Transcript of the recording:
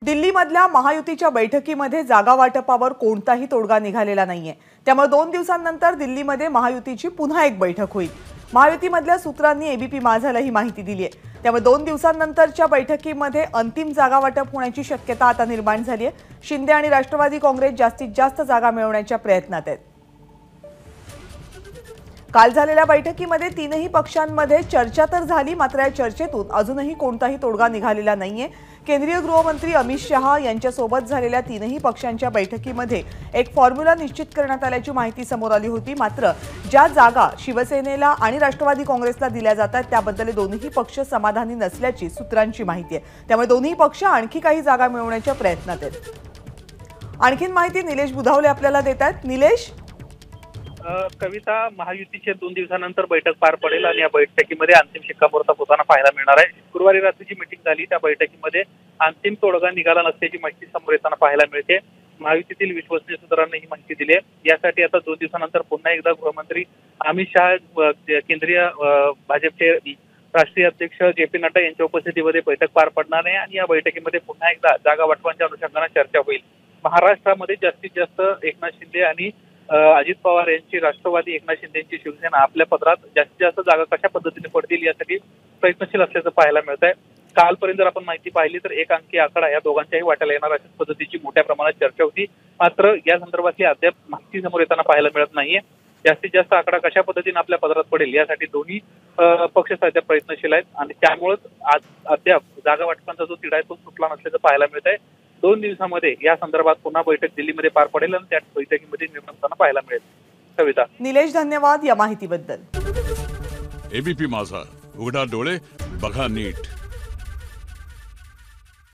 दिल्लीमधल्या महायुतीच्या बैठकीमध्ये जागा वाटपावर कोणताही तोडगा निघालेला नाहीये। त्यामुळे 2 दिवसांनंतर दिल्लीमध्ये महायुतीची पुन्हा एक बैठक होईल। महायुतीमधल्या सूत्रांनी एबीपी माझाला ही माहिती दिली आहे। त्यामुळे 2 दिवसांनंतरच्या बैठकीमध्ये अंतिम जागा वाटप होण्याची शक्यता आता निर्माण झाली आहे। शिंदे आणि राष्ट्रवादी काँग्रेस जास्तीत जास्त जागा मिळवण्याच्या प्रयत्नात आहेत। काल झालेल्या बैठकीमध्ये तीनही पक्षांमध्ये चर्चा तर झाली, मात्र या चर्चेतून अजूनही कोणताही तोडगा निघालेला नाहीये। केंद्रीय गृहमंत्री अमित शहा यांच्यासोबत झालेल्या तीनही पक्षांच्या बैठकीमध्ये एक फॉर्म्युला निश्चित करण्यात आल्याची माहिती समोर आली होती। मात्र ज्या जागा शिवसेनेला आणि राष्ट्रवादी काँग्रेसला दिल्या जातात त्याबद्दल दोन्ही पक्ष समाधानी नसल्याची सूत्रांची माहिती आहे। त्यामुळे दोन्ही पक्ष आणखी काही जागा मिळवण्याच्या प्रयत्नात आहेत। आणखीन माहिती निलेश बुधावले आपल्याला देतात। निलेश, कविता, महायुतीचे 2 दिवसानंतर बैठक पार पडेल आणि या बैठकीमध्ये अंतिम शिक्कामोर्तब होताना पाहायला मिळणार आहे। शुक्रवारी रात्री जी मीटिंग झाली त्या बैठकीमध्ये अंतिम तोडगा निघाला नसल्याची माहिती समोर येताना पाहायला मिळते। महायुतीतील विश्वसनीय सूत्रांनी ही माहिती दिली आहे। यासाठी आता 2 दिवसानंतर पुन्हा एकदा गृहमंत्री अमित शहा, केंद्रीय भाजपचे राष्ट्रीय अध्यक्ष जे.पी. नड्डा यांच्या उपस्थितीमध्ये बैठक पार पडणार आहे आणि या बैठकीमध्ये पुन्हा एकदा जागा वाटपांच्या अनुषंगाने चर्चा होईल। महाराष्ट्रामध्ये जास्तीत जास्त एकनाथ शिंदे आणि अजित पवार यांची राष्ट्रवादी, एकनाथ शिंदेची शिवसेना आपल्या पदरात जास्तीत जास्त जागा कशा पद्धतीने पडतील यासाठी प्रयत्नशील असल्याचं पाहायला मिळत आहे। कालपर्यंत जर आपण माहिती पाहिली तर एक अंकी आकडा या दोघांच्याही वाट्याला येणार अशाच पद्धतीची मोठ्या प्रमाणात चर्चा होती। मात्र या संदर्भातली अद्याप माहिती समोर येताना पाहायला मिळत नाहीये। जास्तीत जास्त आकडा कशा पद्धतीने आपल्या पदरात पडेल यासाठी दोन्ही पक्ष सध्या प्रयत्नशील आहेत आणि त्यामुळेच अद्याप जागा वाटपांचा जो तिढा आहे तो सुटला नसल्याचं पाहायला मिळत आहे। 2 दिवसामध्ये या संदर्भात पुन्हा बैठक दिल्लीमध्ये पार पडेल आणि त्या बैठकीमध्ये निर्णय होताना पाहायला मिळेल। कविता, निलेश, धन्यवाद या माहितीबद्दल। एबीपी माझा, उघडा डोळे बघा नीट।